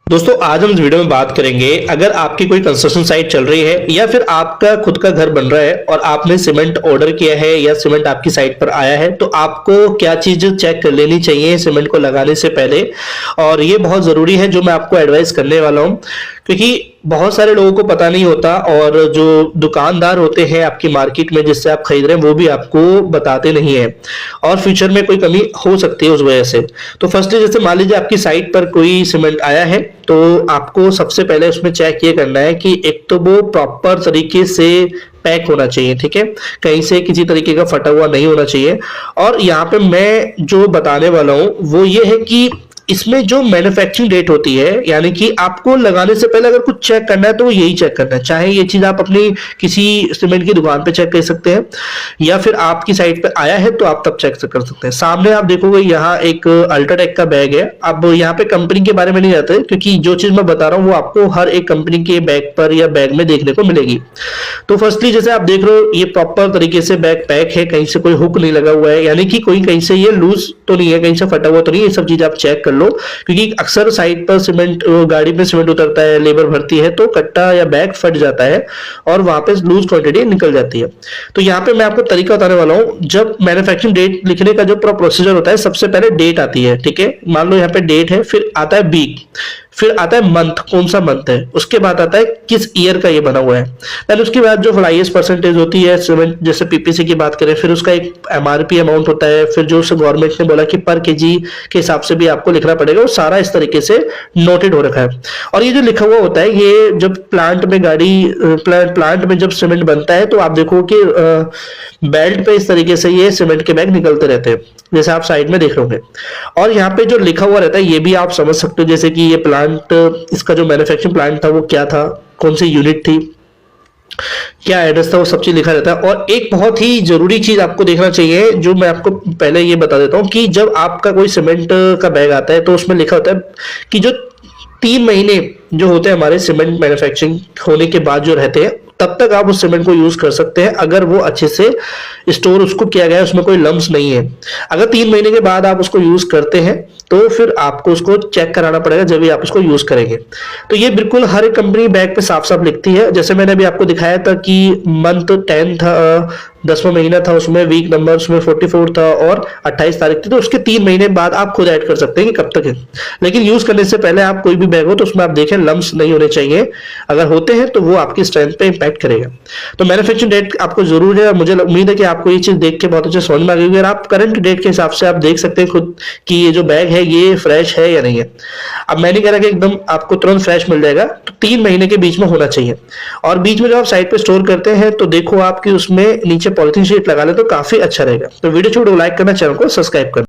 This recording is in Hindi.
दोस्तों आज हम इस वीडियो में बात करेंगे, अगर आपकी कोई कंस्ट्रक्शन साइट चल रही है या फिर आपका खुद का घर बन रहा है और आपने सीमेंट ऑर्डर किया है या सीमेंट आपकी साइट पर आया है, तो आपको क्या चीज चेक कर लेनी चाहिए सीमेंट को लगाने से पहले। और ये बहुत जरूरी है जो मैं आपको एडवाइस करने वाला हूँ, क्योंकि बहुत सारे लोगों को पता नहीं होता और जो दुकानदार होते हैं आपकी मार्केट में जिससे आप खरीद रहे हैं वो भी आपको बताते नहीं है और फ्यूचर में कोई कमी हो सकती है उस वजह से। तो फर्स्टली जैसे मान लीजिए आपकी साइट पर कोई सीमेंट आया है, तो आपको सबसे पहले उसमें चेक ये करना है कि एक तो वो प्रॉपर तरीके से पैक होना चाहिए, ठीक है, कहीं से किसी तरीके का फटा हुआ नहीं होना चाहिए। और यहाँ पे मैं जो बताने वाला हूँ वो ये है कि इसमें जो मैन्युफैक्चरिंग डेट होती है, यानी कि आपको लगाने से पहले अगर कुछ चेक करना है तो वो यही चेक करना है। चाहे ये चीज आप अपनी किसी सीमेंट की दुकान पे चेक कर सकते हैं या फिर आपकी साइट पे आया है तो आप तब चेक कर सकते हैं। सामने आप देखोगे यहाँ एक अल्ट्राटेक का बैग है। अब यहाँ पे कंपनी के बारे में नहीं जाते, क्योंकि जो चीज मैं बता रहा हूँ वो आपको हर एक कंपनी के बैग पर या बैग में देखने को मिलेगी। तो फर्स्टली जैसे आप देख रहे हो ये प्रॉपर तरीके से बैग पैक है, कहीं से कोई हुक नहीं लगा हुआ है, यानी कि कोई कहीं से ये लूज तो नहीं है, कहीं से फटा हुआ तो नहीं है। ये सब चीज आप चेक कर लो, क्योंकि अक्सर साइट पर सीमेंट गाड़ी में सीमेंट उतरता है, लेबर भरती है तो कट्टा या बैग फट जाता है और वहां पे लूज क्वांटिटी निकल जाती है। तो यहाँ पे मैं आपको तरीका बताने वाला हूँ। जब मैन्युफैक्चरिंग डेट लिखने का जो पूरा प्रोसीजर होता है, सबसे पहले डेट आती है, ठीक है, मान लो यहाँ पे डेट है, फिर आता है वीक, फिर आता है मंथ, कौन सा मंथ है, उसके बाद आता है किस ईयर का ये बना हुआ है, देन उसके बाद जो फ्लाईएस्ट परसेंटेज होती है सीमेंट, जैसे पीपीसी की बात करें, फिर उसका एक एमआरपी अमाउंट होता है, फिर जो गवर्नमेंट ने बोला कि पर केजी के हिसाब से भी आपको लिखना पड़ेगा, वो सारा इस तरीके से नोटेड हो रखा है। और ये जो लिखा हुआ होता है, ये जब प्लांट में जब सीमेंट बनता है तो आप देखो कि बेल्ट पे इस तरीके से ये सीमेंट के बैग निकलते रहते हैं, जैसे आप साइड में देख रहे होंगे। और यहाँ पे जो लिखा हुआ रहता है ये भी आप समझ सकते हो, जैसे कि ये प्लांट, इसका जो मैन्युफैक्चरिंग प्लांट था वो क्या था, कौन सी यूनिट थी, क्या एड्रेस था, वो सब चीज लिखा रहता है। और एक बहुत ही जरूरी चीज आपको देखना चाहिए, जो मैं आपको पहले ये बता देता हूँ, कि जब आपका कोई सीमेंट का बैग आता है तो उसमें लिखा होता है कि जो 3 महीने जो होते हैं हमारे सीमेंट मैन्युफैक्चरिंग होने के बाद जो रहते हैं, तब तक आप उस सीमेंट को यूज कर सकते हैं, अगर वो अच्छे से स्टोर उसको किया गया है, उसमें कोई लम्स नहीं है। अगर 3 महीने के बाद आप उसको यूज करते हैं तो फिर आपको उसको चेक कराना पड़ेगा जब भी आप उसको यूज करेंगे। तो ये बिल्कुल हर एक कंपनी बैग पे साफ साफ लिखती है। जैसे मैंने अभी आपको दिखाया था कि मंथ 10 था, 10वां महीना था, उसमें वीक नंबर उसमें 44 था और 28 तारीख थी, तो उसके 3 महीने बाद आप खुद ऐड कर सकते हैं कि कब तक है। लेकिन यूज करने से पहले आप कोई भी बैग हो तो उसमें आप देखें लम्स नहीं होने चाहिए, अगर होते हैं तो वो आपकी स्ट्रेंथ पे इंपैक्ट करेगा। तो मैन्युफैक्चरिंग डेट आपको जरूर है, मुझे उम्मीद है कि आपको ये चीज देख के बहुत अच्छे समझ में आ गई। अगर आप करंट डेट के हिसाब से आप देख सकते हैं खुद कि ये जो बैग है ये फ्रेश है या नहीं है। अब मैं नहीं कह रहा कि एकदम आपको तुरंत फ्रेश मिल जाएगा, तो 3 महीने के बीच में होना चाहिए। और बीच में जब आप साइट पे स्टोर करते हैं तो देखो आपकी उसमें नीचे पॉलिथीन शीट लगा ले तो काफी अच्छा रहेगा। तो वीडियो छोड़ो, लाइक करना, चैनल को सब्सक्राइब करना।